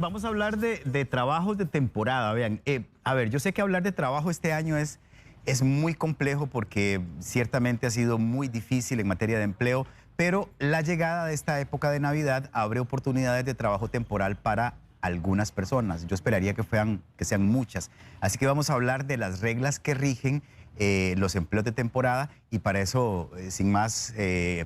Vamos a hablar de trabajos de temporada. Vean, a ver, yo sé que hablar de trabajo este año es muy complejo porque ciertamente ha sido muy difícil en materia de empleo, pero la llegada de esta época de Navidad abre oportunidades de trabajo temporal para algunas personas. Yo esperaría que sean muchas. Así que vamos a hablar de las reglas que rigen los empleos de temporada y para eso, sin más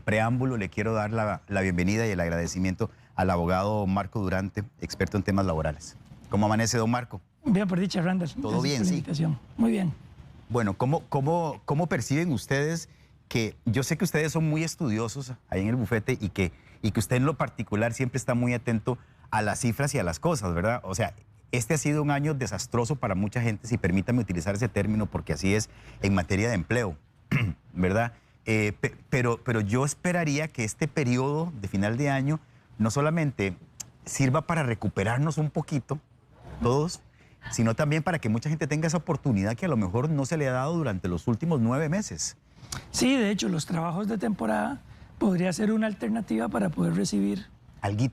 preámbulo, le quiero dar la bienvenida y el agradecimiento al abogado Marco Durante, experto en temas laborales. ¿Cómo amanece, don Marco? Bien, por dicha, Randall. Todo bien, sí. Muy bien. Bueno, ¿cómo perciben ustedes que yo sé que ustedes son muy estudiosos ahí en el bufete y que usted en lo particular siempre está muy atento a las cifras y a las cosas, ¿verdad? O sea, este ha sido un año desastroso para mucha gente, si permítame utilizar ese término, porque así es en materia de empleo, ¿verdad? Pero yo esperaría que este periodo de final de año no solamente sirva para recuperarnos un poquito, todos, sino también para que mucha gente tenga esa oportunidad que a lo mejor no se le ha dado durante los últimos 9 meses. Sí, de hecho, los trabajos de temporada podría ser una alternativa para poder recibir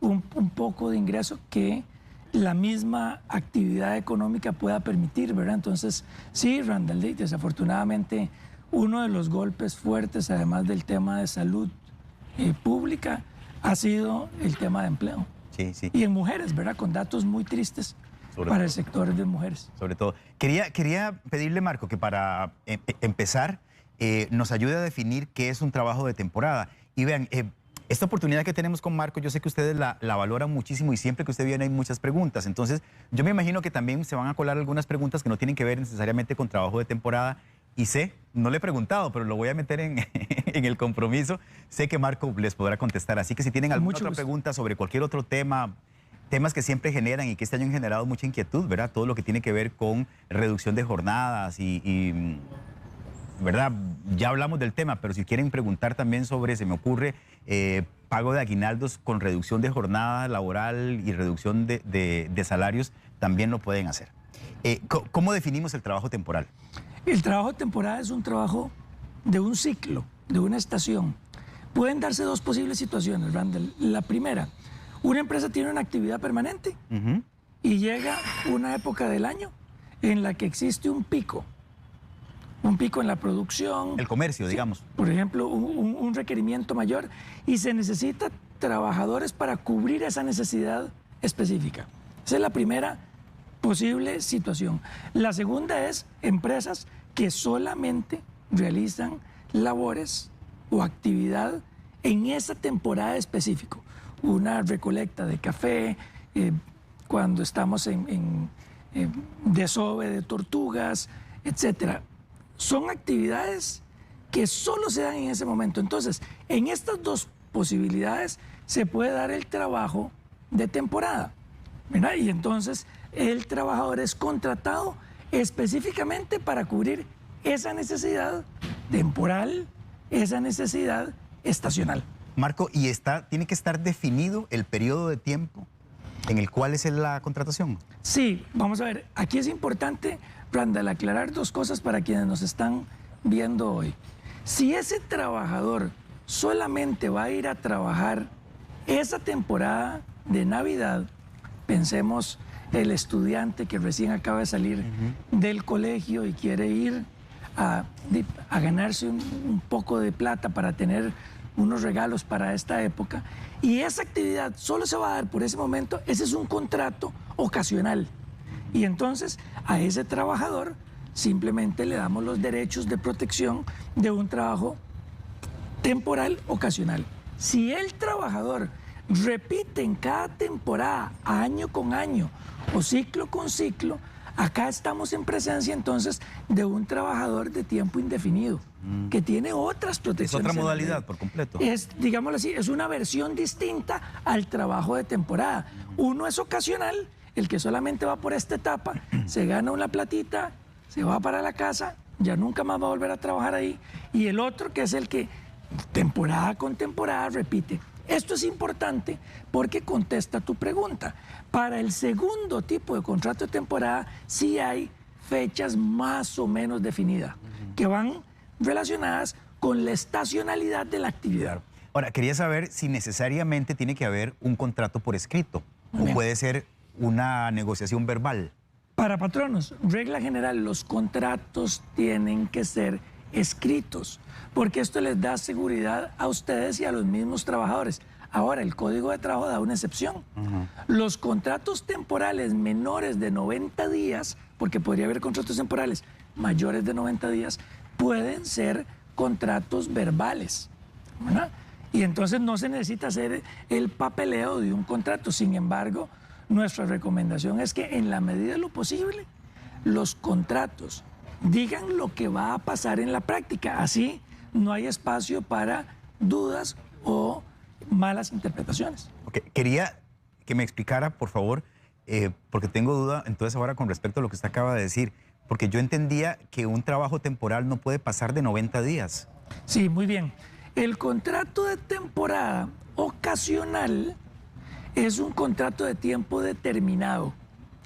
un poco de ingreso que la misma actividad económica pueda permitir, ¿verdad? Entonces, sí, Randall, desafortunadamente, uno de los golpes fuertes, además del tema de salud pública, ha sido el tema de empleo. Sí, sí. Y en mujeres, ¿verdad? Con datos muy tristes para el sector de mujeres. Sobre todo. Quería pedirle, Marco, que para empezar nos ayude a definir qué es un trabajo de temporada. Y vean, esta oportunidad que tenemos con Marco, yo sé que ustedes la valoran muchísimo y siempre que usted viene hay muchas preguntas. Entonces, yo me imagino que también se van a colar algunas preguntas que no tienen que ver necesariamente con trabajo de temporada. Y sé, no le he preguntado, pero lo voy a meter en el compromiso. Sé que Marco les podrá contestar. Así que si tienen alguna otra pregunta sobre cualquier otro tema, temas que siempre generan y que este año han generado mucha inquietud, ¿verdad? Todo lo que tiene que ver con reducción de jornadas ¿verdad? Ya hablamos del tema, pero si quieren preguntar también sobre, se me ocurre, pago de aguinaldos con reducción de jornada laboral y reducción de salarios, también lo pueden hacer. ¿Cómo definimos el trabajo temporal? El trabajo temporal es un trabajo de un ciclo, de una estación. Pueden darse dos posibles situaciones, Randall. La primera, una empresa tiene una actividad permanente y llega una época del año en la que existe un pico en la producción. El comercio, digamos. Por ejemplo, un requerimiento mayor y se necesita trabajadores para cubrir esa necesidad específica. Esa es la primera posible situación. La segunda es empresas que solamente realizan labores o actividad en esa temporada específica. Una recolecta de café, cuando estamos en desove de tortugas, etcétera. Son actividades que solo se dan en ese momento. Entonces, en estas dos posibilidades se puede dar el trabajo de temporada, ¿verdad? Y entonces el trabajador es contratado específicamente para cubrir esa necesidad temporal, esa necesidad estacional. Marco, ¿y tiene que estar definido el periodo de tiempo en el cual es la contratación? Sí, vamos a ver, aquí es importante, Randall, aclarar dos cosas para quienes nos están viendo hoy. Si ese trabajador solamente va a ir a trabajar esa temporada de Navidad, pensemos el estudiante que recién acaba de salir del colegio y quiere ir a ganarse un poco de plata para tener unos regalos para esta época, y esa actividad solo se va a dar por ese momento, ese es un contrato ocasional. Y entonces a ese trabajador simplemente le damos los derechos de protección de un trabajo temporal ocasional. Si el trabajador repite en cada temporada, año con año o ciclo con ciclo, acá estamos en presencia entonces de un trabajador de tiempo indefinido que tiene otras protecciones. Es otra modalidad por completo. Es, digámoslo así, es una versión distinta al trabajo de temporada. Uno es ocasional, el que solamente va por esta etapa, se gana una platita, se va para la casa, ya nunca más va a volver a trabajar ahí. Y el otro, que es el que temporada con temporada repite. Esto es importante porque contesta tu pregunta. Para el segundo tipo de contrato de temporada sí hay fechas más o menos definidas que van relacionadas con la estacionalidad de la actividad. Ahora, quería saber si necesariamente tiene que haber un contrato por escrito o puede ser una negociación verbal. Para patronos, regla general, los contratos tienen que ser escritos, porque esto les da seguridad a ustedes y a los mismos trabajadores. Ahora, el Código de Trabajo da una excepción. Los contratos temporales menores de 90 días, porque podría haber contratos temporales mayores de 90 días, pueden ser contratos verbales, ¿verdad? Y entonces no se necesita hacer el papeleo de un contrato. Sin embargo, nuestra recomendación es que en la medida de lo posible, los contratos digan lo que va a pasar en la práctica. Así no hay espacio para dudas o malas interpretaciones. Okay. Quería que me explicara, por favor, porque tengo duda entonces ahora con respecto a lo que usted acaba de decir, porque yo entendía que un trabajo temporal no puede pasar de 90 días. Sí, muy bien. El contrato de temporada ocasional es un contrato de tiempo determinado.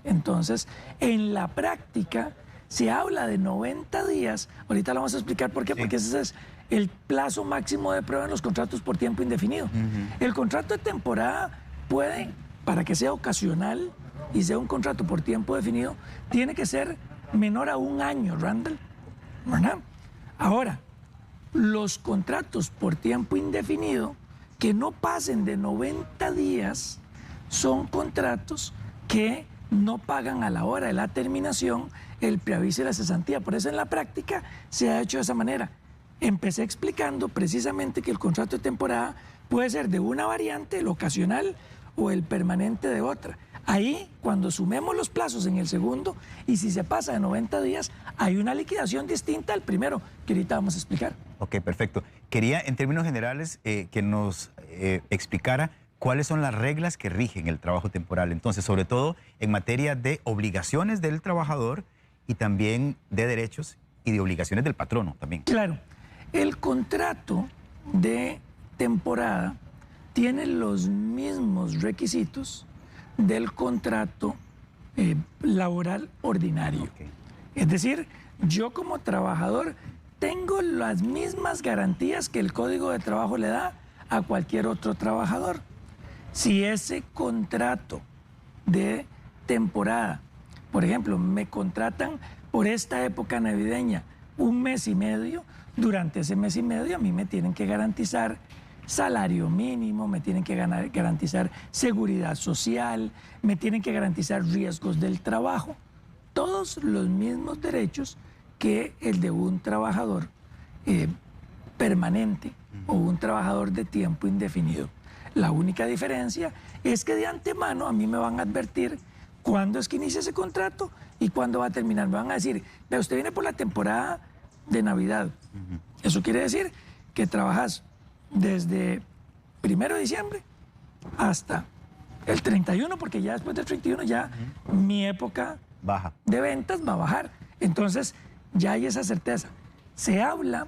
Entonces, en la práctica se habla de 90 días. Ahorita lo vamos a explicar por qué, sí. Porque ese es el plazo máximo de prueba en los contratos por tiempo indefinido. El contrato de temporada puede, para que sea ocasional y sea un contrato por tiempo definido, tiene que ser menor a un año, Randall, ¿verdad? Ahora, los contratos por tiempo indefinido que no pasen de 90 días son contratos que no pagan a la hora de la terminación el preaviso y la cesantía. Por eso en la práctica se ha hecho de esa manera. Empecé explicando precisamente que el contrato de temporada puede ser de una variante, el ocasional o el permanente de otra. Ahí, cuando sumemos los plazos en el segundo y si se pasa de 90 días, hay una liquidación distinta al primero, que ahorita vamos a explicar. Ok, perfecto. Quería, en términos generales, que nos explicara cuáles son las reglas que rigen el trabajo temporal. Entonces, sobre todo en materia de obligaciones del trabajador y también de derechos y de obligaciones del patrono también. Claro. El contrato de temporada tiene los mismos requisitos del contrato laboral ordinario. Okay. Es decir, yo como trabajador tengo las mismas garantías que el Código de Trabajo le da a cualquier otro trabajador. Si ese contrato de temporada, por ejemplo, me contratan por esta época navideña un mes y medio, durante ese mes y medio a mí me tienen que garantizar salario mínimo, me tienen que garantizar seguridad social, me tienen que garantizar riesgos del trabajo, todos los mismos derechos que el de un trabajador permanente o un trabajador de tiempo indefinido. La única diferencia es que de antemano a mí me van a advertir cuándo es que inicia ese contrato y cuándo va a terminar. Me van a decir, pero usted viene por la temporada de Navidad. Eso quiere decir que trabajas desde 1 de diciembre hasta el 31, porque ya después del 31 ya mi época baja de ventas va a bajar. Entonces ya hay esa certeza. Se habla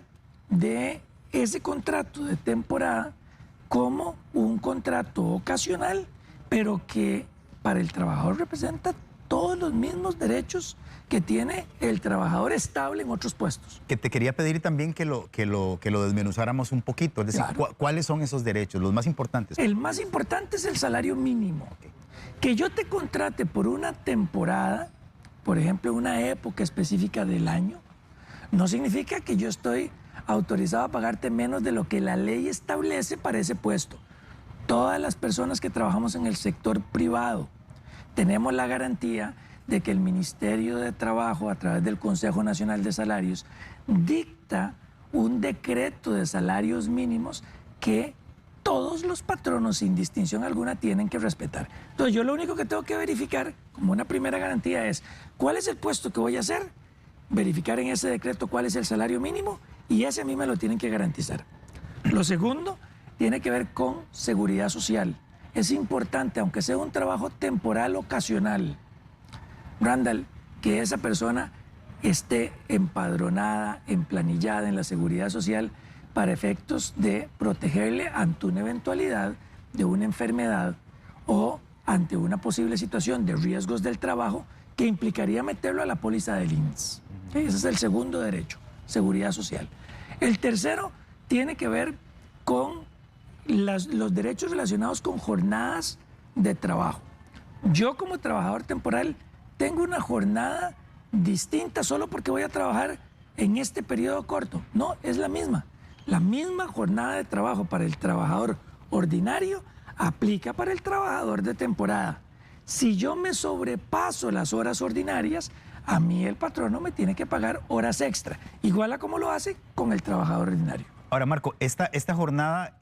de ese contrato de temporada como un contrato ocasional, pero que para el trabajador representa todos los mismos derechos que tiene el trabajador estable en otros puestos. Que te quería pedir también que lo desmenuzáramos un poquito, es decir, claro. ¿Cuáles son esos derechos, los más importantes? El más importante es el salario mínimo. Okay. Que yo te contrate por una temporada, por ejemplo, una época específica del año, no significa que yo estoy autorizado a pagarte menos de lo que la ley establece para ese puesto. Todas las personas que trabajamos en el sector privado tenemos la garantía de que el Ministerio de Trabajo, a través del Consejo Nacional de Salarios, dicta un decreto de salarios mínimos que todos los patronos, sin distinción alguna, tienen que respetar. Entonces, yo lo único que tengo que verificar, como una primera garantía, es cuál es el puesto que voy a hacer, verificar en ese decreto cuál es el salario mínimo, y ese a mí me lo tienen que garantizar. Lo segundo tiene que ver con seguridad social. Es importante, aunque sea un trabajo temporal ocasional, Randall, que esa persona esté empadronada, emplanillada en la seguridad social para efectos de protegerle ante una eventualidad de una enfermedad o ante una posible situación de riesgos del trabajo que implicaría meterlo a la póliza del INSS. Ese es el segundo derecho, seguridad social. El tercero tiene que ver con los derechos relacionados con jornadas de trabajo. Yo como trabajador temporal tengo una jornada distinta solo porque voy a trabajar en este periodo corto. No, es la misma. La misma jornada de trabajo para el trabajador ordinario aplica para el trabajador de temporada. Si yo me sobrepaso las horas ordinarias, a mí el patrono me tiene que pagar horas extra, igual a como lo hace con el trabajador ordinario. Ahora, Marco, esta jornada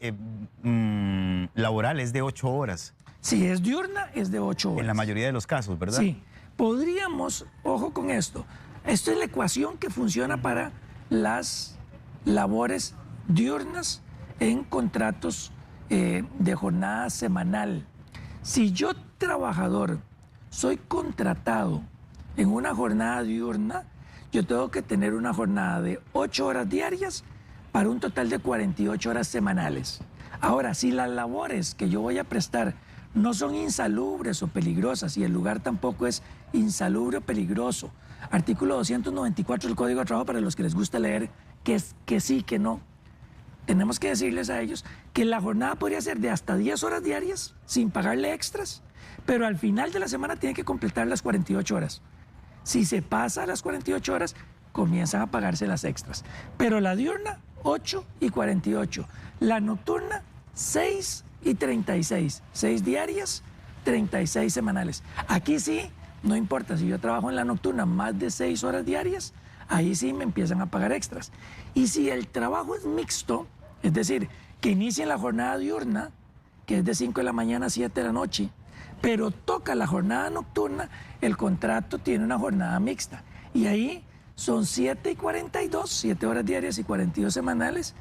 laboral es de 8 horas. Si es diurna, es de 8 horas. En la mayoría de los casos, ¿verdad? Sí. Podríamos, ojo con esto, esto es la ecuación que funciona para las labores diurnas en contratos de jornada semanal. Si yo, trabajador, soy contratado en una jornada diurna, yo tengo que tener una jornada de 8 horas diarias para un total de 48 horas semanales. Ahora, si las labores que yo voy a prestar no son insalubres o peligrosas y el lugar tampoco es insalubre o peligroso, artículo 294 del Código de Trabajo para los que les gusta leer, que es que sí, que no, tenemos que decirles a ellos que la jornada podría ser de hasta 10 horas diarias sin pagarle extras, pero al final de la semana tiene que completar las 48 horas. Si se pasa a las 48 horas, comienzan a pagarse las extras. Pero la diurna, 8 y 48. La nocturna, 6 y 36. 6 diarias, 36 semanales. Aquí sí, no importa si yo trabajo en la nocturna más de 6 horas diarias, ahí sí me empiezan a pagar extras. Y si el trabajo es mixto, es decir, que inicie la jornada diurna, que es de 5 de la mañana a 7 de la noche, pero toca la jornada nocturna, el contrato tiene una jornada mixta. Y ahí son 7 y 42, 7 horas diarias y 42 semanales.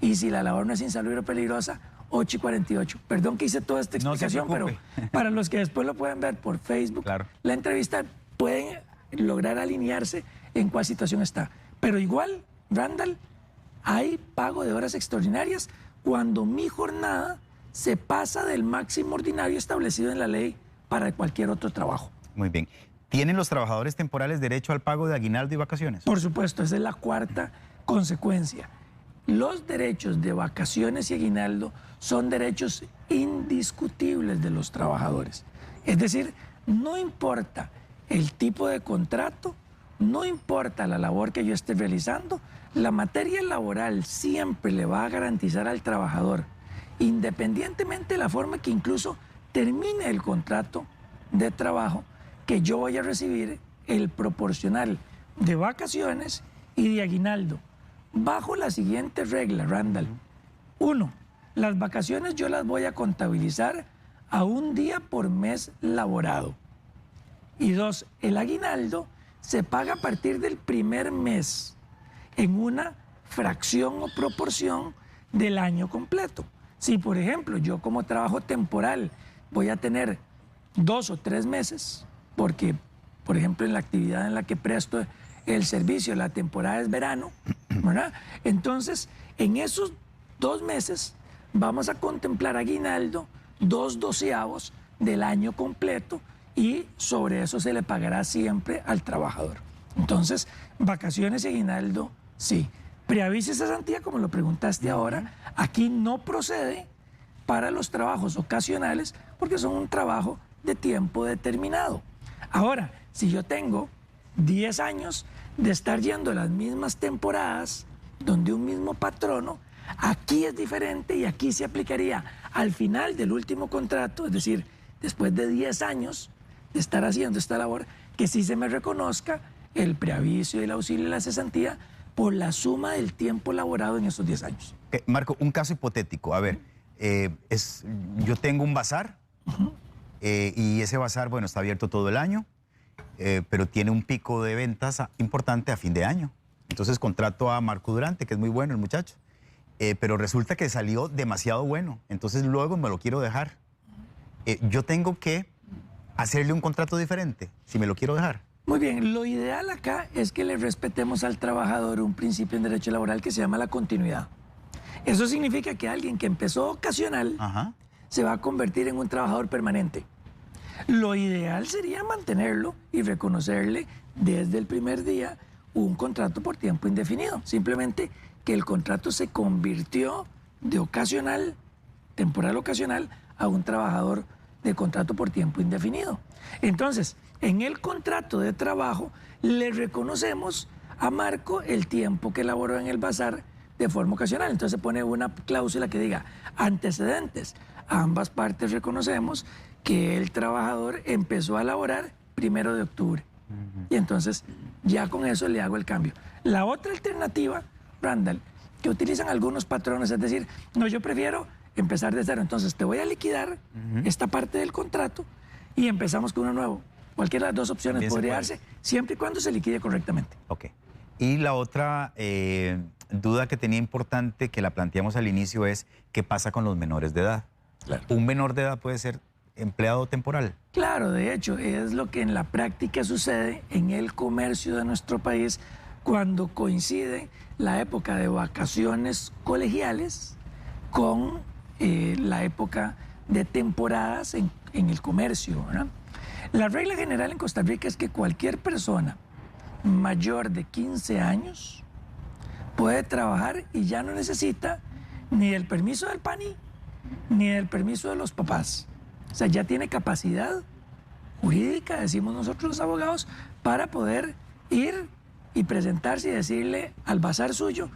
Y si la labor no es insalubre o peligrosa, 8 y 48. Perdón que hice toda esta explicación, pero para los que después lo pueden ver por Facebook, claro, la entrevista pueden lograr alinearse en cuál situación está. Pero igual, Randall, hay pago de horas extraordinarias cuando mi jornada se pasa del máximo ordinario establecido en la ley para cualquier otro trabajo. Muy bien. ¿Tienen los trabajadores temporales derecho al pago de aguinaldo y vacaciones? Por supuesto, esa es la cuarta consecuencia. Los derechos de vacaciones y aguinaldo son derechos indiscutibles de los trabajadores. Es decir, no importa el tipo de contrato, no importa la labor que yo esté realizando, la materia laboral siempre le va a garantizar al trabajador, independientemente de la forma que incluso termine el contrato de trabajo, que yo voy a recibir el proporcional de vacaciones y de aguinaldo, bajo la siguiente regla, Randall. 1, las vacaciones yo las voy a contabilizar a un día por mes laborado. Y 2, el aguinaldo se paga a partir del primer mes en una fracción o proporción del año completo. Si, por ejemplo, yo como trabajo temporal voy a tener 2 o 3 meses, porque, por ejemplo, en la actividad en la que presto el servicio, la temporada es verano, ¿verdad? Entonces, en esos 2 meses vamos a contemplar aguinaldo 2/12 del año completo y sobre eso se le pagará siempre al trabajador. Entonces, vacaciones y aguinaldo, sí. Preaviso y cesantía, como lo preguntaste ahora, aquí no procede para los trabajos ocasionales porque son un trabajo de tiempo determinado. Ahora, si yo tengo 10 años de estar yendo las mismas temporadas donde un mismo patrono, aquí es diferente y aquí se aplicaría al final del último contrato, es decir, después de 10 años de estar haciendo esta labor, que sí se me reconozca el preaviso y el auxilio y la cesantía por la suma del tiempo laborado en esos 10 años. Marco, un caso hipotético. A ver, yo tengo un bazar y ese bazar, bueno, está abierto todo el año, pero tiene un pico de ventas importante a fin de año. Entonces contrato a Marco Durante, que es muy bueno el muchacho, pero resulta que salió demasiado bueno, entonces luego me lo quiero dejar. Yo tengo que hacerle un contrato diferente si me lo quiero dejar. Muy bien, lo ideal acá es que le respetemos al trabajador un principio en derecho laboral que se llama la continuidad. Eso significa que alguien que empezó ocasional se va a convertir en un trabajador permanente. Lo ideal sería mantenerlo y reconocerle desde el primer día un contrato por tiempo indefinido. Simplemente que el contrato se convirtió de ocasional, temporal ocasional, a un trabajador de contrato por tiempo indefinido. Entonces, en el contrato de trabajo le reconocemos a Marco el tiempo que laboró en el bazar de forma ocasional. Entonces se pone una cláusula que diga antecedentes. Ambas partes reconocemos que el trabajador empezó a laborar 1 de octubre. Y entonces ya con eso le hago el cambio. La otra alternativa, Randall, que utilizan algunos patrones, es decir, no, yo prefiero empezar de cero. Entonces te voy a liquidar esta parte del contrato y empezamos con uno nuevo. Cualquiera de las dos opciones También podría darse, siempre y cuando se liquide correctamente. Ok. Y la otra duda que tenía importante, que la planteamos al inicio, es ¿qué pasa con los menores de edad? Claro. ¿Un menor de edad puede ser empleado temporal? Claro, de hecho, es lo que en la práctica sucede en el comercio de nuestro país cuando coincide la época de vacaciones colegiales con la época de temporadas en el comercio, ¿verdad? La regla general en Costa Rica es que cualquier persona mayor de 15 años puede trabajar y ya no necesita ni el permiso del PANI ni el permiso de los papás. O sea, ya tiene capacidad jurídica, decimos nosotros los abogados, para poder ir y presentarse y decirle al bazar suyo,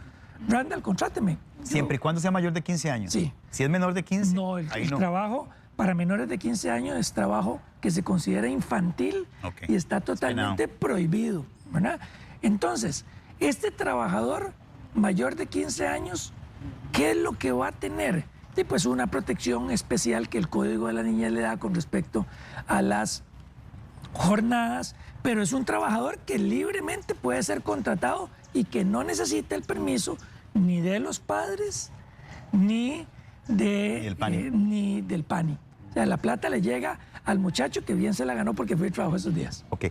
Randall, contráteme. Siempre y cuando sea mayor de 15 años. Sí. Si es menor de 15, No, el ahí no. trabajo para menores de 15 años es trabajo que se considera infantil y está totalmente prohibido, ¿verdad? Entonces, este trabajador mayor de 15 años, ¿qué es lo que va a tener? Sí, pues una protección especial que el Código de la Niñez le da con respecto a las jornadas, pero es un trabajador que libremente puede ser contratado y que no necesita el permiso ni de los padres ni del PANI. O sea, la plata le llega al muchacho que bien se la ganó porque fue y trabajó esos días. Ok.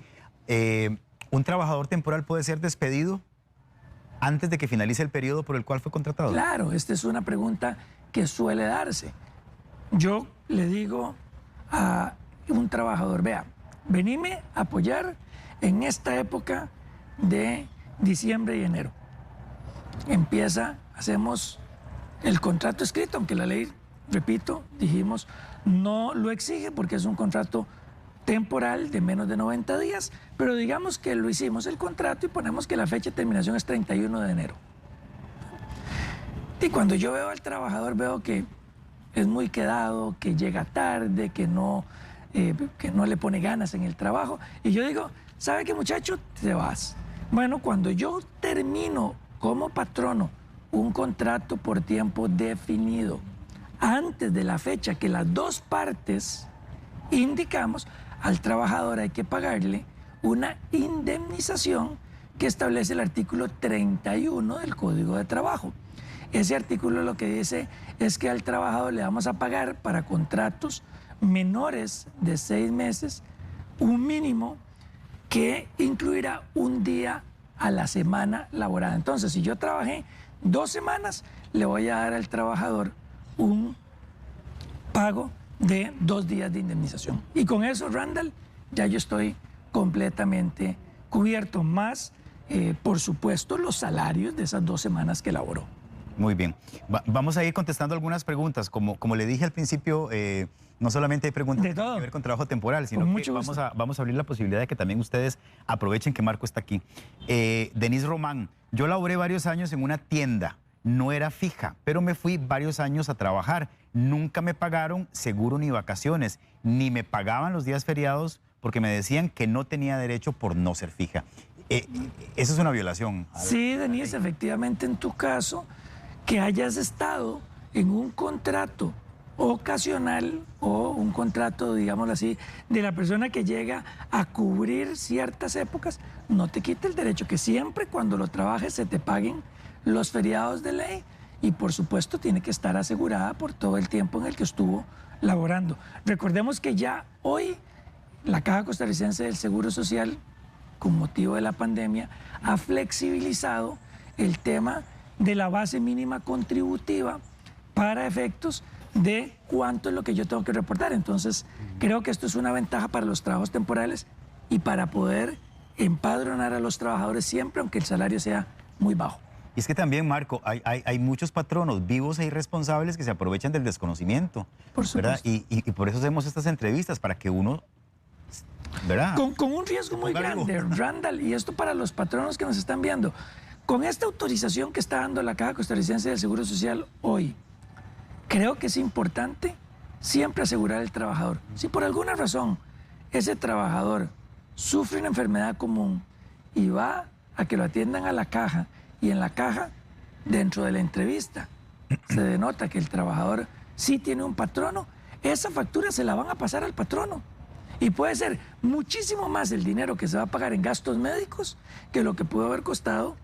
¿Un trabajador temporal puede ser despedido antes de que finalice el periodo por el cual fue contratado? Claro, esta es una pregunta que suele darse. Yo le digo a un trabajador, vea, venime a apoyar en esta época de diciembre y enero. Hacemos el contrato escrito, aunque la ley, repito, dijimos, no lo exige porque es un contrato temporal de menos de 90 días, pero digamos que lo hicimos el contrato y ponemos que la fecha de terminación es 31 de enero. Y cuando yo veo al trabajador, veo que es muy quedado, que llega tarde, que no le pone ganas en el trabajo. Y yo digo, ¿sabe qué, muchacho? Te vas. Bueno, cuando yo termino como patrono un contrato por tiempo definido, antes de la fecha que las dos partes indicamos, al trabajador hay que pagarle una indemnización que establece el artículo 31 del Código de Trabajo. Ese artículo lo que dice es que al trabajador le vamos a pagar para contratos menores de 6 meses un mínimo que incluirá un día a la semana laborada. Entonces, si yo trabajé 2 semanas, le voy a dar al trabajador un pago de 2 días de indemnización. Y con eso, Randall, ya yo estoy completamente cubierto, más, por supuesto, los salarios de esas 2 semanas que laboró. Muy bien. Vamos a ir contestando algunas preguntas. Como le dije al principio, no solamente hay preguntas que tienen que ver con trabajo temporal, sino que vamos a abrir la posibilidad de que también ustedes aprovechen que Marco está aquí. Denise Román, yo laboré varios años en una tienda, no era fija, pero me fui varios años a trabajar. Nunca me pagaron seguro ni vacaciones, ni me pagaban los días feriados porque me decían que no tenía derecho por no ser fija. Eso es una violación. Sí, Denise, efectivamente en tu caso, que hayas estado en un contrato ocasional o un contrato, digámoslo así, de la persona que llega a cubrir ciertas épocas, no te quita el derecho que siempre cuando lo trabajes se te paguen los feriados de ley y por supuesto tiene que estar asegurada por todo el tiempo en el que estuvo laborando. Recordemos que ya hoy la Caja Costarricense del Seguro Social, con motivo de la pandemia, ha flexibilizado el tema de la base mínima contributiva para efectos de cuánto es lo que yo tengo que reportar. Entonces, creo que esto es una ventaja para los trabajos temporales y para poder empadronar a los trabajadores siempre, aunque el salario sea muy bajo. Y es que también, Marco, hay muchos patronos vivos e irresponsables que se aprovechan del desconocimiento. Por ¿Verdad? supuesto. Y por eso hacemos estas entrevistas, para que uno, ¿verdad? Con un riesgo muy grande, Randall, y esto para los patronos que nos están viendo. Con esta autorización que está dando la Caja Costarricense del Seguro Social hoy, creo que es importante siempre asegurar al trabajador. Si por alguna razón ese trabajador sufre una enfermedad común y va a que lo atiendan a la caja, y en la caja, dentro de la entrevista, se denota que el trabajador sí tiene un patrono, esa factura se la van a pasar al patrono. Y puede ser muchísimo más el dinero que se va a pagar en gastos médicos que lo que pudo haber costado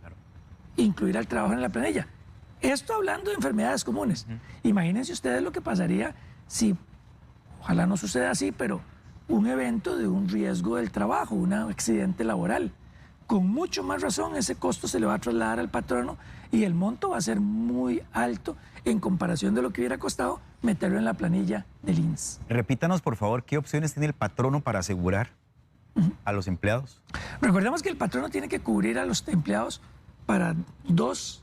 incluir al trabajo en la planilla. Esto hablando de enfermedades comunes. Imagínense ustedes lo que pasaría si, ojalá no suceda así, pero un evento de un riesgo del trabajo, un accidente laboral. Con mucho más razón ese costo se le va a trasladar al patrono y el monto va a ser muy alto en comparación de lo que hubiera costado meterlo en la planilla del INSS. Repítanos, por favor, ¿qué opciones tiene el patrono para asegurar a los empleados? Recordemos que el patrono tiene que cubrir a los empleados para dos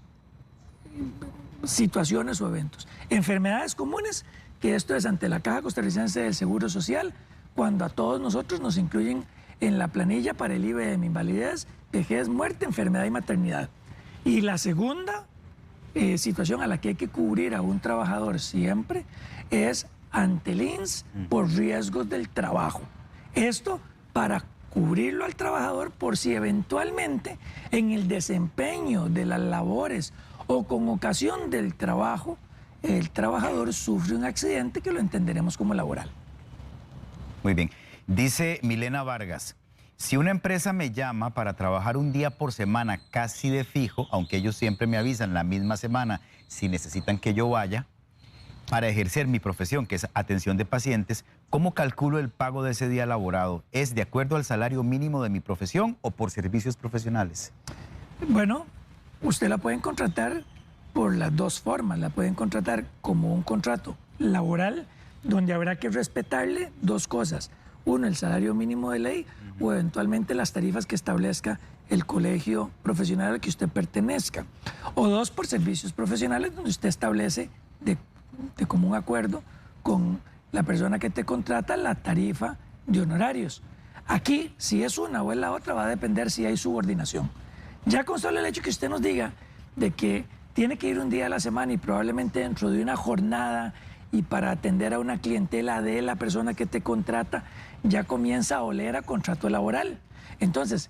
situaciones o eventos. Enfermedades comunes, que esto es ante la Caja Costarricense del Seguro Social, cuando a todos nosotros nos incluyen en la planilla para el IBM, invalidez, vejez, muerte, enfermedad y maternidad. Y la segunda situación a la que hay que cubrir a un trabajador siempre es ante el INSS por riesgos del trabajo. Esto para cubrirlo al trabajador por si eventualmente en el desempeño de las labores o con ocasión del trabajo, el trabajador sufre un accidente que lo entenderemos como laboral. Muy bien. Dice Milena Vargas, si una empresa me llama para trabajar un día por semana casi de fijo, aunque ellos siempre me avisan la misma semana si necesitan que yo vaya, para ejercer mi profesión, que es atención de pacientes, ¿cómo calculo el pago de ese día laborado? ¿Es de acuerdo al salario mínimo de mi profesión o por servicios profesionales? Bueno, usted la pueden contratar por las dos formas. La pueden contratar como un contrato laboral, donde habrá que respetarle dos cosas. Uno, el salario mínimo de ley o eventualmente las tarifas que establezca el colegio profesional al que usted pertenezca. O dos, por servicios profesionales, donde usted establece de común acuerdo con la persona que te contrata la tarifa de honorarios. Aquí, si es una o es la otra, va a depender si hay subordinación. Ya con solo el hecho que usted nos diga de que tiene que ir un día a la semana y probablemente dentro de una jornada y para atender a una clientela de la persona que te contrata, ya comienza a oler a contrato laboral. Entonces,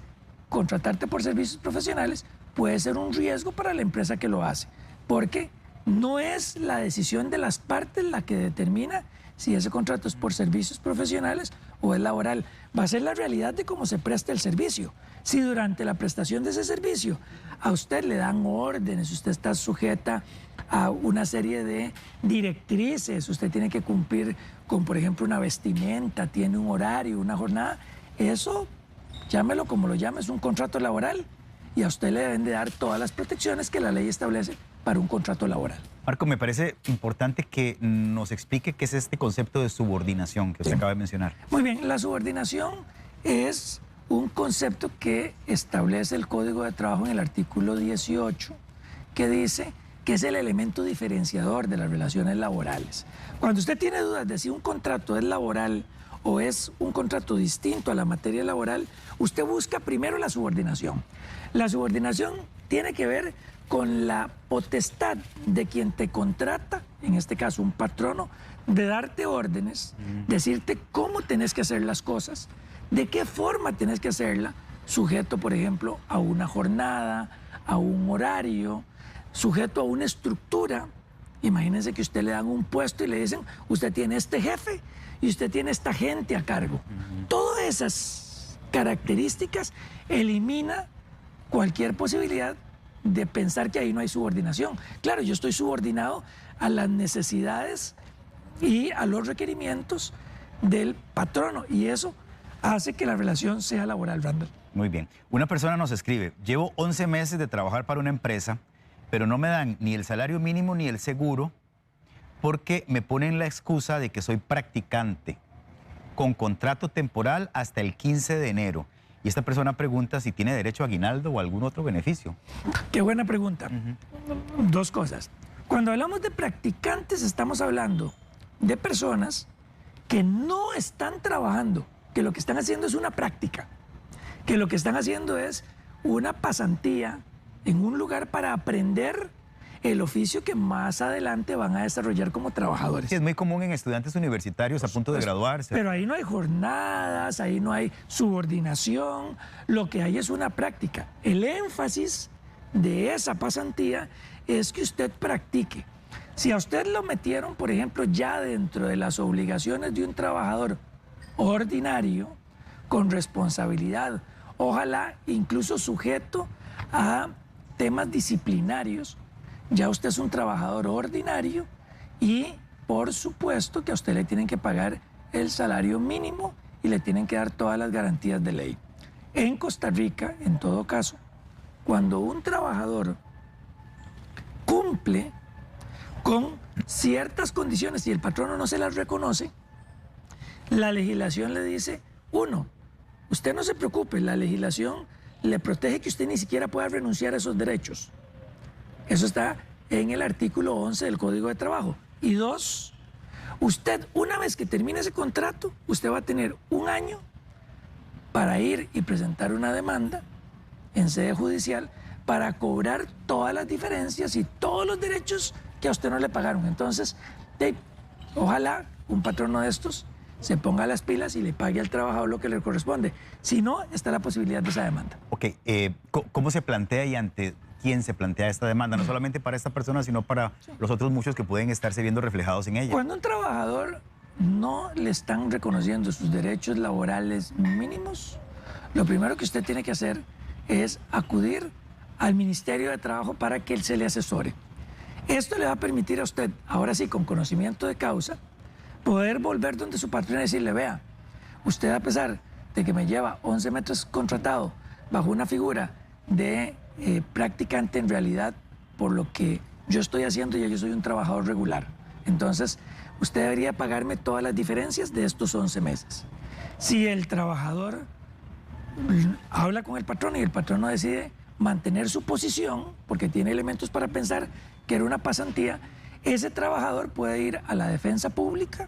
contratarte por servicios profesionales puede ser un riesgo para la empresa que lo hace, porque no es la decisión de las partes la que determina si ese contrato es por servicios profesionales o es laboral. Va a ser la realidad de cómo se presta el servicio. Si durante la prestación de ese servicio a usted le dan órdenes, usted está sujeta a una serie de directrices, usted tiene que cumplir con, por ejemplo, una vestimenta, tiene un horario, una jornada, eso, llámelo como lo llame, es un contrato laboral y a usted le deben de dar todas las protecciones que la ley establece para un contrato laboral. Marco, me parece importante que nos explique qué es este concepto de subordinación que usted acaba de mencionar. Muy bien, la subordinación es un concepto que establece el Código de Trabajo en el artículo 18, que dice que es el elemento diferenciador de las relaciones laborales. Cuando usted tiene dudas de si un contrato es laboral o es un contrato distinto a la materia laboral, usted busca primero la subordinación. La subordinación tiene que ver con la potestad de quien te contrata, en este caso un patrono, de darte órdenes, decirte cómo tenés que hacer las cosas, de qué forma tenés que hacerla, sujeto, por ejemplo, a una jornada, a un horario, sujeto a una estructura. Imagínense que usted le dan un puesto y le dicen, usted tiene este jefe y usted tiene esta gente a cargo. Todas esas características elimina cualquier posibilidad de pensar que ahí no hay subordinación. Claro, yo estoy subordinado a las necesidades y a los requerimientos del patrono y eso hace que la relación sea laboral, Randall. Muy bien. Una persona nos escribe, llevo 11 meses de trabajar para una empresa, pero no me dan ni el salario mínimo ni el seguro porque me ponen la excusa de que soy practicante con contrato temporal hasta el 15 de enero y esta persona pregunta si tiene derecho a aguinaldo o algún otro beneficio. Qué buena pregunta. Dos cosas. Cuando hablamos de practicantes, estamos hablando de personas que no están trabajando, que lo que están haciendo es una práctica, que lo que están haciendo es una pasantía en un lugar para aprender el oficio que más adelante van a desarrollar como trabajadores. Sí, es muy común en estudiantes universitarios a punto de graduarse. Pero ahí no hay jornadas, ahí no hay subordinación, lo que hay es una práctica. El énfasis de esa pasantía es que usted practique. Si a usted lo metieron, por ejemplo, ya dentro de las obligaciones de un trabajador ordinario, con responsabilidad, ojalá incluso sujeto a temas disciplinarios, ya usted es un trabajador ordinario y por supuesto que a usted le tienen que pagar el salario mínimo y le tienen que dar todas las garantías de ley. En Costa Rica, en todo caso, cuando un trabajador cumple con ciertas condiciones y el patrono no se las reconoce, la legislación le dice, uno, usted no se preocupe, la legislación le protege que usted ni siquiera pueda renunciar a esos derechos. Eso está en el artículo 11 del Código de Trabajo. Y dos, usted, una vez que termine ese contrato, usted va a tener un año para ir y presentar una demanda en sede judicial para cobrar todas las diferencias y todos los derechos que a usted no le pagaron. Entonces, ojalá un patrono de estos se ponga las pilas y le pague al trabajador lo que le corresponde. Si no, está la posibilidad de esa demanda. Ok, ¿cómo se plantea y ante quién se plantea esta demanda? No solamente para esta persona, sino para los otros muchos que pueden estarse viendo reflejados en ella. Cuando un trabajador no le están reconociendo sus derechos laborales mínimos, lo primero que usted tiene que hacer es acudir al Ministerio de Trabajo para que él se le asesore. Esto le va a permitir a usted, ahora sí, con conocimiento de causa, poder volver donde su patrón y decirle, vea, usted a pesar de que me lleva 11 metros contratado bajo una figura de practicante, en realidad, por lo que yo estoy haciendo, ya yo soy un trabajador regular. Entonces, usted debería pagarme todas las diferencias de estos 11 meses. Si el trabajador habla con el patrón y el patrón no decide mantener su posición, porque tiene elementos para pensar que era una pasantía, ese trabajador puede ir a la defensa pública.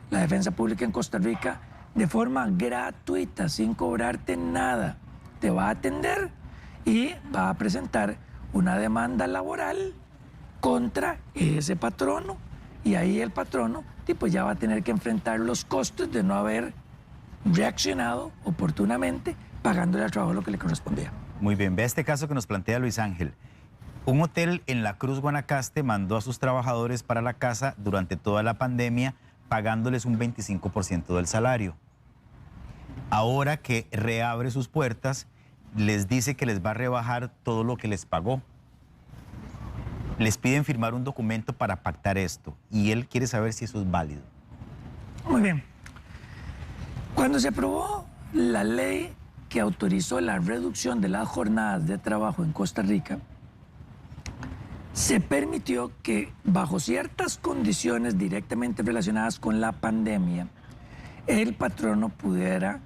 La defensa pública en Costa Rica, de forma gratuita, sin cobrarte nada, te va a atender y va a presentar una demanda laboral contra ese patrono. Y ahí el patrono pues ya va a tener que enfrentar los costos de no haber reaccionado oportunamente pagándole al trabajador lo que le correspondía. Muy bien, vea este caso que nos plantea Luis Ángel. Un hotel en La Cruz, Guanacaste, mandó a sus trabajadores para la casa durante toda la pandemia, pagándoles un 25% del salario. Ahora que reabre sus puertas, les dice que les va a rebajar todo lo que les pagó. Les piden firmar un documento para pactar esto y él quiere saber si eso es válido. Muy bien. Cuando se aprobó la ley que autorizó la reducción de las jornadas de trabajo en Costa Rica, se permitió que bajo ciertas condiciones directamente relacionadas con la pandemia, el patrono pudiera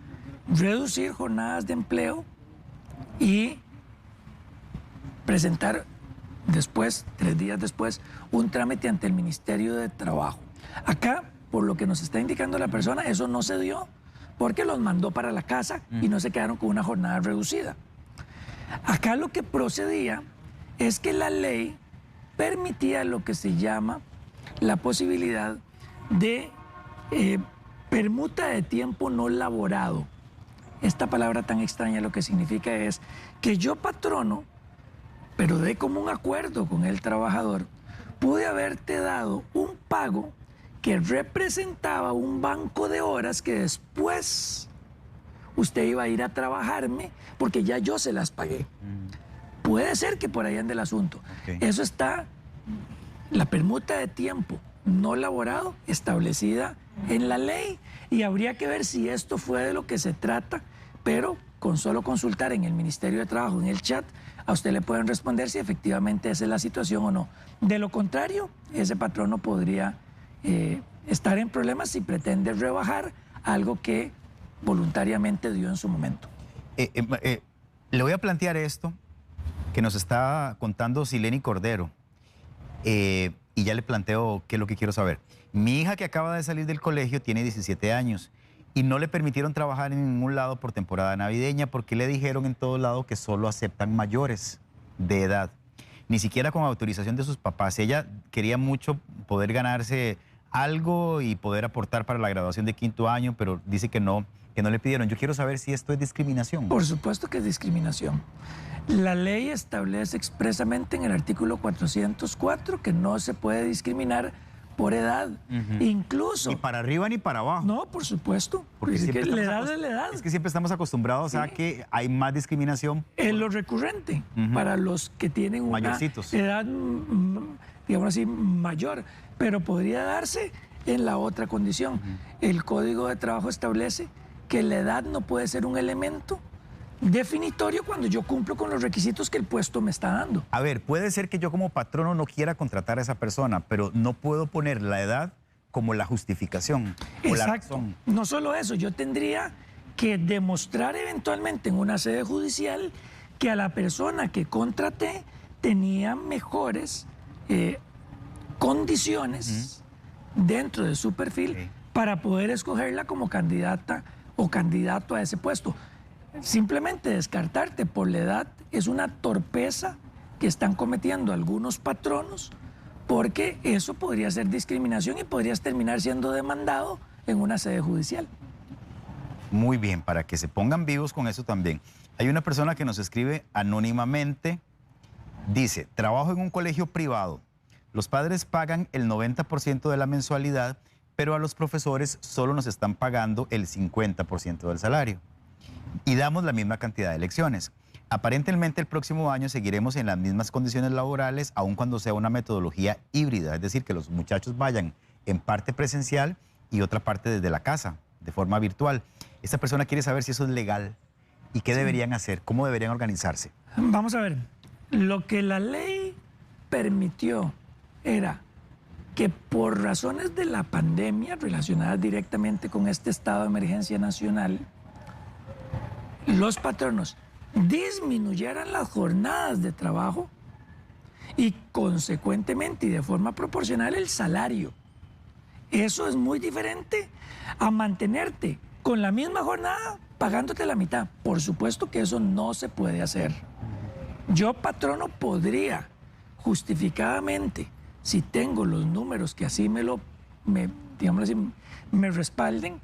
reducir jornadas de empleo y presentar después, 3 días después, un trámite ante el Ministerio de Trabajo. Acá, por lo que nos está indicando la persona, eso no se dio porque los mandó para la casa y no se quedaron con una jornada reducida. Acá lo que procedía es que la ley permitía lo que se llama la posibilidad de permuta de tiempo no laborado. Esta palabra tan extraña lo que significa es que yo, patrono, pero de común acuerdo con el trabajador, pude haberte dado un pago que representaba un banco de horas que después usted iba a ir a trabajarme porque ya yo se las pagué. Puede ser que por ahí ande el asunto. Okay. Eso está, la permuta de tiempo no laborado, establecida en la ley, y habría que ver si esto fue de lo que se trata, pero con solo consultar en el Ministerio de Trabajo, en el chat, a usted le pueden responder si efectivamente esa es la situación o no. De lo contrario, ese patrono podría estar en problemas si pretende rebajar algo que voluntariamente dio en su momento. Le voy a plantear esto que nos está contando Sileni Cordero. Y ya le planteo qué es lo que quiero saber. Mi hija, que acaba de salir del colegio, tiene 17 años y no le permitieron trabajar en ningún lado por temporada navideña porque le dijeron en todo lado que solo aceptan mayores de edad, ni siquiera con autorización de sus papás. Ella quería mucho poder ganarse algo y poder aportar para la graduación de 5º año, pero dice que no le pidieron. Yo quiero saber si esto es discriminación. Por supuesto que es discriminación. La ley establece expresamente en el artículo 404 que no se puede discriminar por edad. Incluso... Ni para arriba ni para abajo. No, por supuesto. Porque Es que la edad es la edad. Es que siempre estamos acostumbrados a que hay más discriminación. Es lo recurrente para los que tienen una Mayorcitos. edad, digamos así, mayor. Pero podría darse en la otra condición. El Código de Trabajo establece que la edad no puede ser un elemento definitorio cuando yo cumplo con los requisitos que el puesto me está dando. A ver, puede ser que yo como patrono no quiera contratar a esa persona, pero no puedo poner la edad como la justificación o la razón. No solo eso, yo tendría que demostrar eventualmente en una sede judicial que a la persona que contraté tenía mejores condiciones dentro de su perfil para poder escogerla como candidata o candidato a ese puesto. Simplemente descartarte por la edad es una torpeza que están cometiendo algunos patronos, porque eso podría ser discriminación y podrías terminar siendo demandado en una sede judicial. Muy bien, para que se pongan vivos con eso también. Hay una persona que nos escribe anónimamente, dice: trabajo en un colegio privado, los padres pagan el 90% de la mensualidad, pero a los profesores solo nos están pagando el 50% del salario. Y damos la misma cantidad de lecciones. Aparentemente el próximo año seguiremos en las mismas condiciones laborales, aun cuando sea una metodología híbrida, es decir, que los muchachos vayan en parte presencial y otra parte desde la casa, de forma virtual. Esta persona quiere saber si eso es legal y qué deberían hacer, cómo deberían organizarse. Vamos a ver, lo que la ley permitió era que por razones de la pandemia relacionadas directamente con este estado de emergencia nacional, los patronos disminuyeran las jornadas de trabajo y consecuentemente y de forma proporcional el salario. Eso es muy diferente a mantenerte con la misma jornada pagándote la mitad. Por supuesto que eso no se puede hacer. Yo, patrono, podría justificadamente, si tengo los números que así digamos así, me respalden,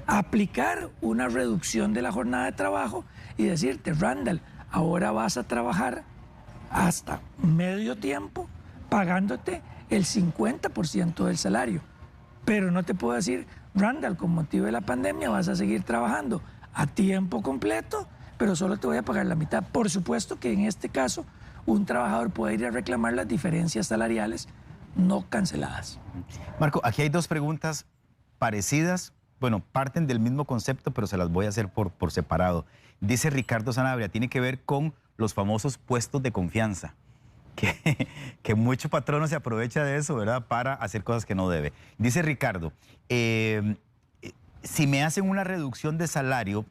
aplicar una reducción de la jornada de trabajo y decirte: Randall, ahora vas a trabajar hasta medio tiempo pagándote el 50% del salario. Pero no te puedo decir: Randall, con motivo de la pandemia vas a seguir trabajando a tiempo completo, pero solo te voy a pagar la mitad. Por supuesto que en este caso un trabajador puede ir a reclamar las diferencias salariales no canceladas. Marco, aquí hay dos preguntas parecidas. Bueno, parten del mismo concepto, pero se las voy a hacer por separado. Dice Ricardo Sanabria, tiene que ver con los famosos puestos de confianza, que mucho patrono se aprovecha de eso, ¿verdad?, para hacer cosas que no debe. Dice Ricardo, si me hacen una reducción de salario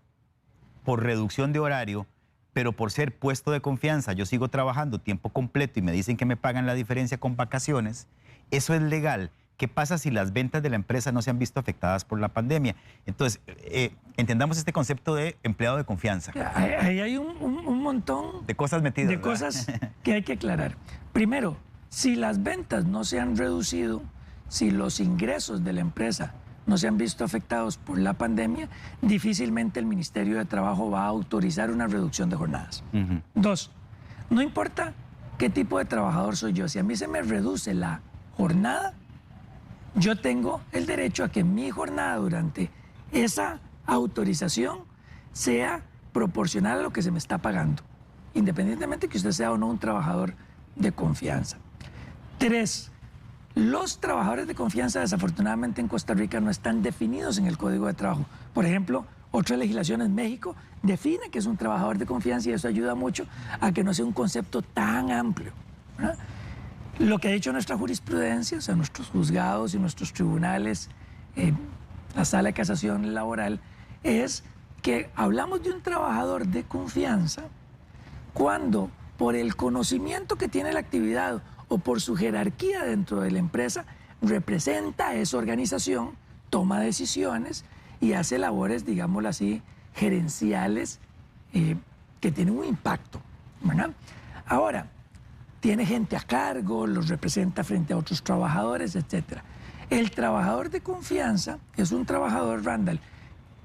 por reducción de horario, pero por ser puesto de confianza, yo sigo trabajando tiempo completo y me dicen que me pagan la diferencia con vacaciones, ¿eso es legal? ¿Qué pasa si las ventas de la empresa no se han visto afectadas por la pandemia? Entonces, entendamos este concepto de empleado de confianza. Ahí hay un montón de cosas metidas, de ¿verdad? cosas que hay que aclarar. Primero, si las ventas no se han reducido, si los ingresos de la empresa no se han visto afectados por la pandemia, difícilmente el Ministerio de Trabajo va a autorizar una reducción de jornadas. Dos, no importa qué tipo de trabajador soy yo, si a mí se me reduce la jornada, yo tengo el derecho a que mi jornada durante esa autorización sea proporcional a lo que se me está pagando, independientemente que usted sea o no un trabajador de confianza. Tres, los trabajadores de confianza desafortunadamente en Costa Rica no están definidos en el Código de Trabajo. Por ejemplo, otra legislación en México define que es un trabajador de confianza y eso ayuda mucho a que no sea un concepto tan amplio, ¿verdad? Lo que ha dicho nuestra jurisprudencia, o sea, nuestros juzgados y nuestros tribunales, la sala de casación laboral, es que hablamos de un trabajador de confianza cuando por el conocimiento que tiene la actividad o por su jerarquía dentro de la empresa representa a esa organización, toma decisiones y hace labores, digámoslo así, gerenciales que tienen un impacto, ¿verdad? Ahora, tiene gente a cargo, los representa frente a otros trabajadores, etc. El trabajador de confianza es un trabajador, Randall,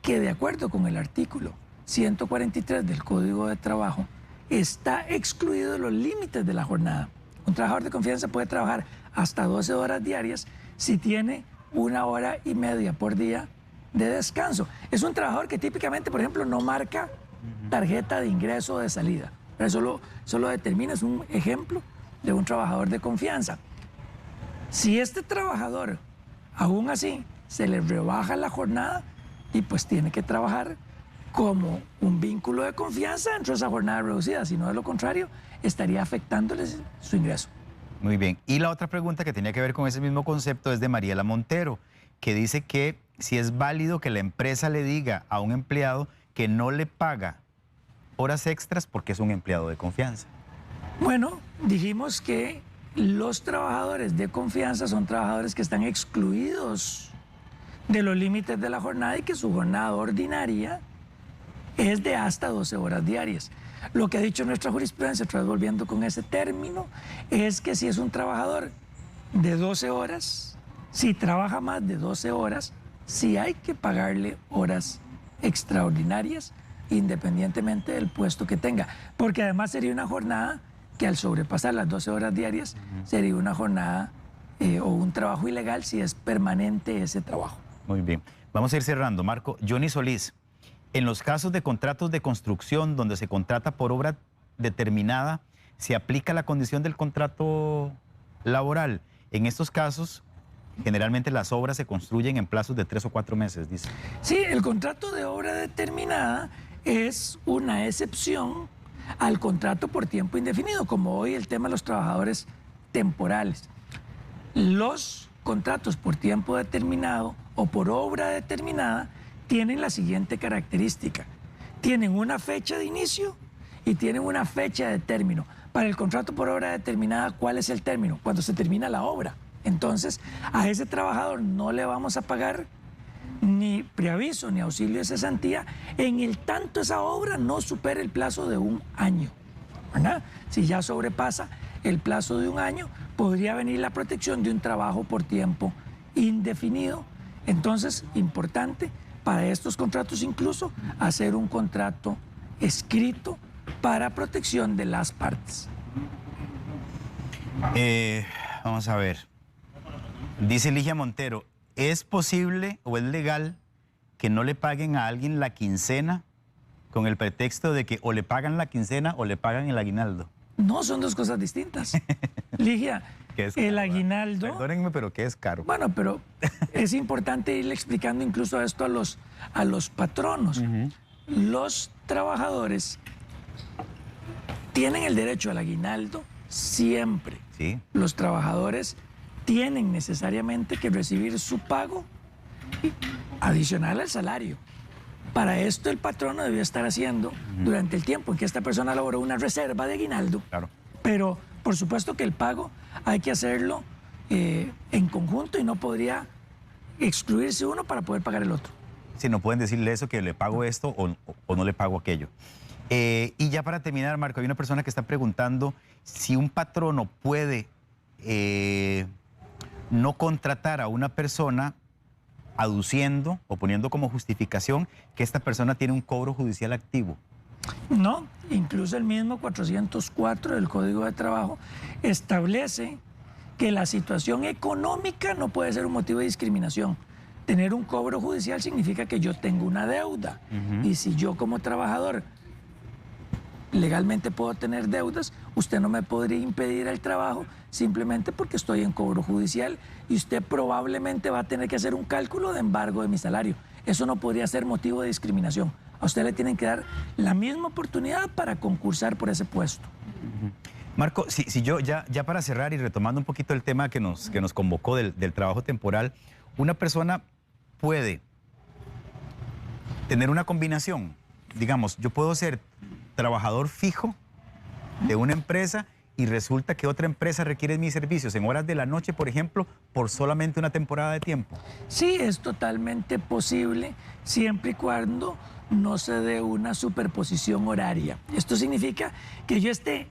que de acuerdo con el artículo 143 del Código de Trabajo está excluido de los límites de la jornada. Un trabajador de confianza puede trabajar hasta 12 horas diarias si tiene 1 hora y media por día de descanso. Es un trabajador que típicamente, por ejemplo, no marca tarjeta de ingreso o de salida. Pero eso lo determina, es un ejemplo de un trabajador de confianza. Si este trabajador, aún así, se le rebaja la jornada, y pues tiene que trabajar como un vínculo de confianza dentro de esa jornada reducida, si no de lo contrario, estaría afectándoles su ingreso. Muy bien. Y la otra pregunta que tenía que ver con ese mismo concepto es de Mariela Montero, que dice que si es válido que la empresa le diga a un empleado que no le paga horas extras porque es un empleado de confianza. Bueno, dijimos que los trabajadores de confianza son trabajadores que están excluidos de los límites de la jornada y que su jornada ordinaria es de hasta 12 horas diarias. Lo que ha dicho nuestra jurisprudencia, otra vez volviendo con ese término, es que si es un trabajador de 12 horas, si trabaja más de 12 horas, sí hay que pagarle horas extraordinarias, independientemente del puesto que tenga. Porque además sería una jornada que al sobrepasar las 12 horas diarias, sería una jornada o un trabajo ilegal si es permanente ese trabajo. Muy bien. Vamos a ir cerrando, Marco. Johnny Solís, en los casos de contratos de construcción donde se contrata por obra determinada, ¿se aplica la condición del contrato laboral? En estos casos, generalmente las obras se construyen en plazos de 3 o 4 meses, dice. Sí, el contrato de obra determinada es una excepción al contrato por tiempo indefinido, como hoy el tema de los trabajadores temporales. Los contratos por tiempo determinado o por obra determinada tienen la siguiente característica. Tienen una fecha de inicio y tienen una fecha de término. Para el contrato por obra determinada, ¿cuál es el término? Cuando se termina la obra. Entonces, a ese trabajador no le vamos a pagar ni preaviso ni auxilio de cesantía en el tanto esa obra no supere el plazo de 1 año, ¿verdad? Si ya sobrepasa el plazo de 1 año, podría venir la protección de un trabajo por tiempo indefinido. Entonces, importante para estos contratos incluso hacer un contrato escrito para protección de las partes. Vamos a ver. Dice Ligia Montero, ¿es posible o es legal que no le paguen a alguien la quincena con el pretexto de que o le pagan la quincena o le pagan el aguinaldo? No, son dos cosas distintas. Ligia, el aguinaldo... Perdónenme, pero ¿qué es caro? Bueno, pero es importante irle explicando incluso esto a los patronos. Los trabajadores tienen el derecho al aguinaldo siempre. Sí. Los trabajadores tienen necesariamente que recibir su pago adicional al salario. Para esto el patrono debió estar haciendo durante el tiempo en que esta persona laboró una reserva de aguinaldo. Claro. Pero por supuesto que el pago hay que hacerlo en conjunto y no podría excluirse uno para poder pagar el otro. Si no pueden decirle eso, que le pago esto o no le pago aquello. Y ya para terminar, Marco, hay una persona que está preguntando si un patrono puede no contratar a una persona aduciendo o poniendo como justificación que esta persona tiene un cobro judicial activo. No, incluso el mismo 404 del Código de Trabajo establece que la situación económica no puede ser un motivo de discriminación. Tener un cobro judicial significa que yo tengo una deuda. Y si yo como trabajador legalmente puedo tener deudas, usted no me podría impedir el trabajo simplemente porque estoy en cobro judicial y usted probablemente va a tener que hacer un cálculo de embargo de mi salario. Eso no podría ser motivo de discriminación. A usted le tienen que dar la misma oportunidad para concursar por ese puesto. Marco, si yo ya para cerrar y retomando un poquito el tema que nos convocó del trabajo temporal, una persona puede tener una combinación. Digamos, yo puedo ser trabajador fijo de una empresa y resulta que otra empresa requiere mis servicios en horas de la noche, por ejemplo, por solamente una temporada de tiempo. Sí, es totalmente posible siempre y cuando no se dé una superposición horaria. Esto significa que yo esté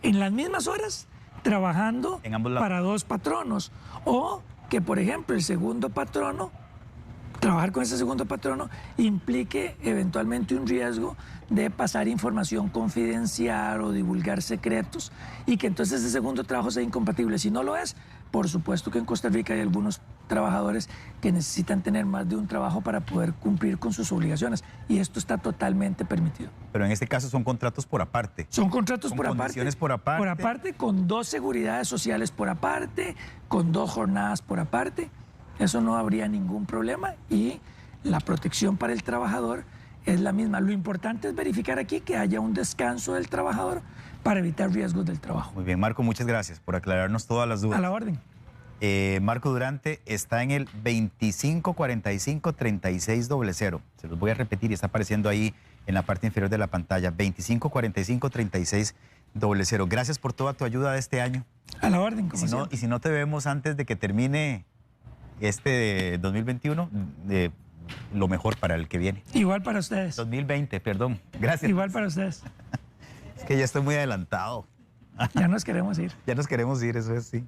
en las mismas horas trabajando En ambos lados. para dos patronos o que, por ejemplo, el segundo patrono, trabajar con ese segundo patrono implique eventualmente un riesgo de pasar información confidencial o divulgar secretos y que entonces ese segundo trabajo sea incompatible. Si no lo es, por supuesto que en Costa Rica hay algunos trabajadores que necesitan tener más de un trabajo para poder cumplir con sus obligaciones y esto está totalmente permitido. Pero en este caso son contratos por aparte. Son contratos Con por aparte. condiciones por aparte. Por aparte, con 2 seguridades sociales por aparte, con 2 jornadas por aparte. Eso no habría ningún problema y la protección para el trabajador es la misma. Lo importante es verificar aquí que haya un descanso del trabajador para evitar riesgos del trabajo. Muy bien, Marco, muchas gracias por aclararnos todas las dudas. A la orden. Marco Durante está en el 2545-3600. Se los voy a repetir y está apareciendo ahí en la parte inferior de la pantalla. 2545-3600. Gracias por toda tu ayuda de este año. A la orden, como Y siempre. si no te vemos antes de que termine este 2021, lo mejor para el que viene. Igual para ustedes. 2020, perdón. Gracias. Igual para ustedes. Es que ya estoy muy adelantado. Ya nos queremos ir. Ya nos queremos ir, eso es, sí.